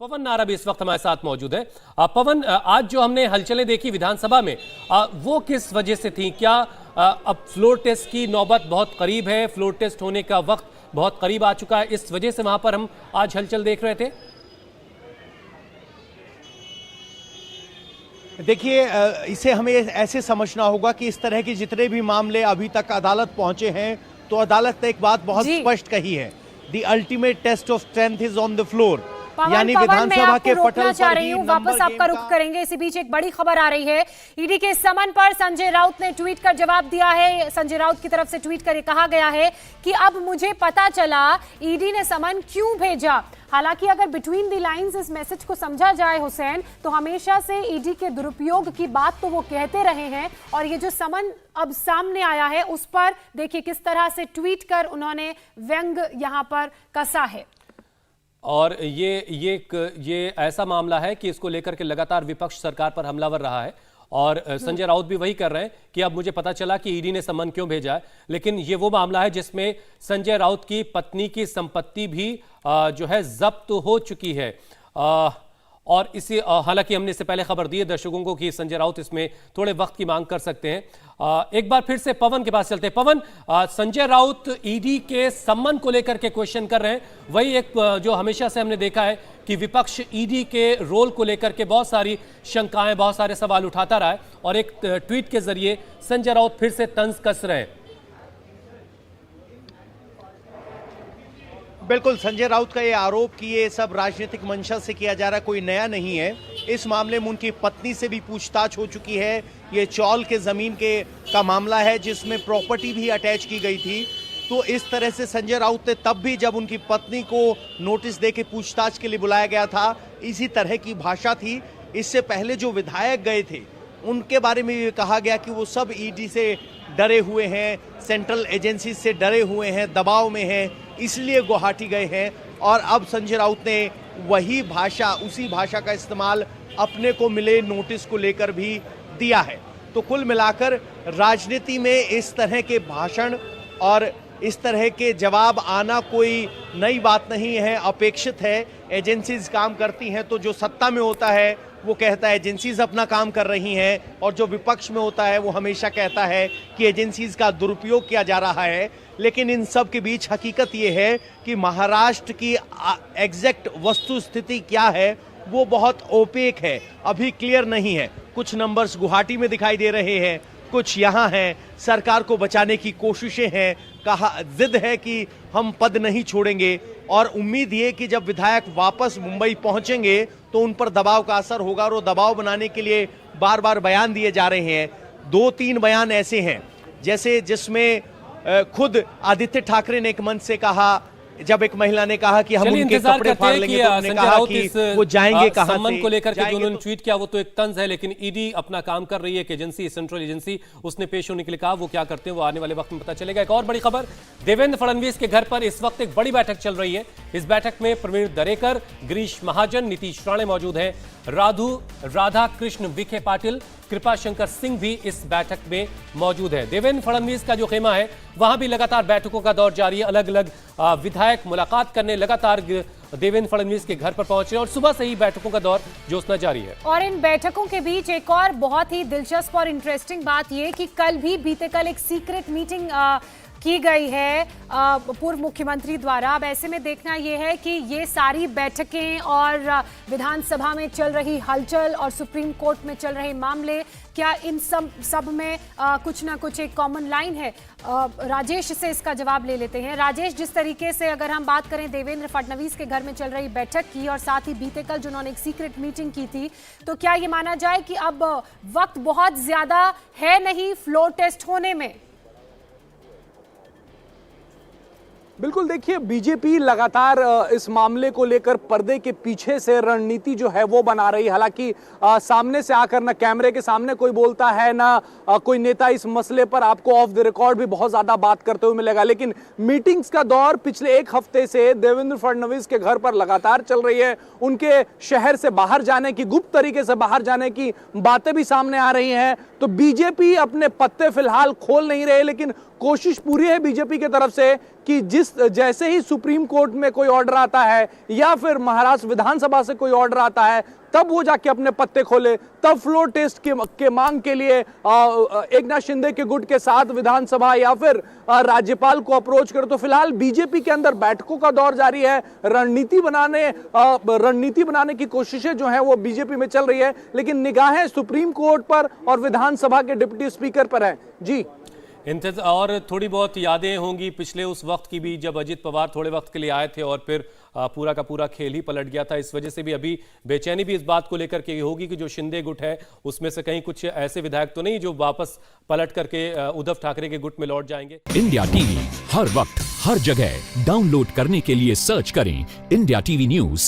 पवन नारा भी इस वक्त हमारे साथ मौजूद है। पवन, आज जो हमने हलचलें देखी विधानसभा में, वो किस वजह से थी? क्या अब फ्लोर टेस्ट की नौबत बहुत करीब है, फ्लोर टेस्ट होने का वक्त बहुत करीब आ चुका है, इस वजह से वहां पर हम आज हलचल देख रहे थे? देखिए, इसे हमें ऐसे समझना होगा कि इस तरह के जितने भी मामले अभी तक अदालत पहुंचे हैं, तो अदालत ने एक बात बहुत स्पष्ट कही है, the ultimate test of strength is on the floor. यानी विधानसभा के पटल चाह रही हूं, वापस आपका रुख करेंगे। इसी बीच एक बड़ी खबर आ रही है, ईडी के समन पर संजय राउत ने ट्वीट कर जवाब दिया है। संजय राउत की तरफ से ट्वीट कर कहा गया है कि अब मुझे पता चला ईडी ने समन क्यों भेजा। हालांकि अगर बिटवीन द लाइंस इस मैसेज को समझा जाए हुसैन, तो हमेशा से ईडी के दुरुपयोग की बात तो वो कहते रहे हैं, और ये जो समन अब सामने आया है उस पर देखिए किस तरह से ट्वीट कर उन्होंने व्यंग यहां पर कसा है। और ये ऐसा मामला है कि इसको लेकर के लगातार विपक्ष सरकार पर हमलावर रहा है, और संजय राउत भी वही कर रहे हैं कि अब मुझे पता चला कि ईडी ने समन क्यों भेजा है। लेकिन ये वो मामला है जिसमें संजय राउत की पत्नी की संपत्ति भी जो है जब्त हो चुकी है, और इसी हालांकि हमने इससे पहले खबर दी है दर्शकों को कि संजय राउत इसमें थोड़े वक्त की मांग कर सकते हैं। एक बार फिर से पवन के पास चलते हैं। पवन, संजय राउत ईडी के सम्मन को लेकर के क्वेश्चन कर रहे हैं, वही एक जो हमेशा से हमने देखा है कि विपक्ष ईडी के रोल को लेकर के बहुत सारी शंकाएं, बहुत सारे सवाल उठाता रहा है, और एक ट्वीट के जरिए संजय राउत फिर से तंज कस रहे हैं। बिल्कुल, संजय राउत का ये आरोप कि ये सब राजनीतिक मंशा से किया जा रहा है कोई नया नहीं है। इस मामले में उनकी पत्नी से भी पूछताछ हो चुकी है। ये चौल के जमीन का मामला है जिसमें प्रॉपर्टी भी अटैच की गई थी। तो इस तरह से संजय राउत ने तब भी जब उनकी पत्नी को नोटिस देके पूछताछ के लिए बुलाया गया था, इसी तरह की भाषा थी। इससे पहले जो विधायक गए थे उनके बारे में ये कहा गया कि वो सब ईडी से डरे हुए हैं, सेंट्रल एजेंसी से डरे हुए हैं, दबाव में हैं, इसलिए गुवाहाटी गए हैं। और अब संजय राउत ने वही भाषा, उसी भाषा का इस्तेमाल अपने को मिले नोटिस को लेकर भी दिया है। तो कुल मिलाकर राजनीति में इस तरह के भाषण और इस तरह के जवाब आना कोई नई बात नहीं है, अपेक्षित है। एजेंसीज काम करती हैं, तो जो सत्ता में होता है वो कहता है एजेंसीज अपना काम कर रही हैं, और जो विपक्ष में होता है वो हमेशा कहता है कि एजेंसीज का दुरुपयोग किया जा रहा है। लेकिन इन सब के बीच हकीकत ये है कि महाराष्ट्र की एग्जैक्ट वस्तु स्थिति क्या है वो बहुत ओपेक है, अभी क्लियर नहीं है। कुछ नंबर्स गुवाहाटी में दिखाई दे रहे हैं, कुछ यहाँ हैं। सरकार को बचाने की कोशिशें हैं, कहा जिद है कि हम पद नहीं छोड़ेंगे, और उम्मीद ये कि जब विधायक वापस मुंबई पहुंचेंगे तो उन पर दबाव का असर होगा, और वो दबाव बनाने के लिए बार बार बयान दिए जा रहे हैं। 2-3 बयान ऐसे हैं जैसे जिसमें खुद आदित्य ठाकरे ने एक मंच से कहा, जब एक महिला ने कहा कि हम उनके कपड़े फाड़ लेंगे, तो उन्होंने कहा कि वो जाएंगे कहां से। सम्मन को लेकर के जो उन्होंने ट्वीट किया वो तो एक तंज है, लेकिन ईडी अपना काम कर रही है, एक एजेंसी, सेंट्रल एजेंसी, उसने पेश होने के लिए कहा। वो क्या करते हैं वो आने वाले वक्त में पता चलेगा। एक और बड़ी खबर, देवेंद्र फडणवीस के घर पर इस वक्त एक बड़ी बैठक चल रही है। इस बैठक में प्रवीण दरेकर, गिरीश महाजन, नीतीश राणे मौजूद हैं, राधा कृष्ण विखे पाटिल, कृपा शंकर सिंह भी इस बैठक में मौजूद है। देवेंद्र फडणवीस का जो खेमा है वहां भी लगातार बैठकों का दौर जारी है। अलग अलग विधायक मुलाकात करने लगातार देवेंद्र फडणवीस के घर पर पहुंचे, और सुबह से ही बैठकों का दौर जोशना जारी है। और इन बैठकों के बीच एक और बहुत ही दिलचस्प और इंटरेस्टिंग बात यह कि बीते कल एक सीक्रेट मीटिंग की गई है पूर्व मुख्यमंत्री द्वारा। अब ऐसे में देखना यह है कि ये सारी बैठकें और विधानसभा में चल रही हलचल और सुप्रीम कोर्ट में चल रहे मामले, क्या इन सब में कुछ ना कुछ एक कॉमन लाइन है। राजेश से इसका जवाब ले लेते हैं। राजेश, जिस तरीके से अगर हम बात करें देवेंद्र फडणवीस के घर में चल रही बैठक की, और साथ ही बीते कल जिन्होंने एक सीक्रेट मीटिंग की थी, तो क्या ये माना जाए कि अब वक्त बहुत ज्यादा है नहीं फ्लोर टेस्ट होने में? बिल्कुल, देखिए बीजेपी लगातार इस मामले को लेकर पर्दे के पीछे से रणनीति जो है वो बना रही है। हालांकि सामने से आकर ना कैमरे के सामने कोई बोलता है, ना कोई नेता इस मसले पर आपको ऑफ द रिकॉर्ड भी बहुत ज्यादा बात करते हुए मिलेगा। लेकिन मीटिंग्स का दौर पिछले एक हफ्ते से देवेंद्र फडणवीस के घर पर लगातार चल रही है। उनके शहर से बाहर जाने की, गुप्त तरीके से बाहर जाने की बातें भी सामने आ रही हैं। तो बीजेपी अपने पत्ते फिलहाल खोल नहीं रहे, लेकिन कोशिश पूरी है बीजेपी की तरफ से कि जैसे ही सुप्रीम कोर्ट में कोई ऑर्डर आता है या फिर महाराष्ट्र विधानसभा से कोई ऑर्डर आता है तब वो जाके अपने पत्ते खोले, तब फ्लोर टेस्ट के मांग के लिए एकनाथ शिंदे के गुट के साथ विधानसभा या फिर राज्यपाल को अप्रोच करे। तो फिलहाल बीजेपी के अंदर बैठकों का दौर जारी है, रणनीति बनाने की कोशिशें जो हैं वो बीजेपी में चल रही है, लेकिन निगाहें सुप्रीम कोर्ट पर और विधानसभा के डिप्टी स्पीकर पर है। जी और थोड़ी बहुत यादें होंगी पिछले उस वक्त की भी, जब अजित पवार थोड़े वक्त के लिए आए थे और फिर पूरा का पूरा खेल ही पलट गया था। इस वजह से भी अभी बेचैनी भी इस बात को लेकर के होगी कि जो शिंदे गुट है उसमें से कहीं कुछ ऐसे विधायक तो नहीं जो वापस पलट करके उद्धव ठाकरे के गुट में लौट जाएंगे। इंडिया टीवी हर वक्त हर जगह डाउनलोड करने के लिए सर्च करें इंडिया टीवी न्यूज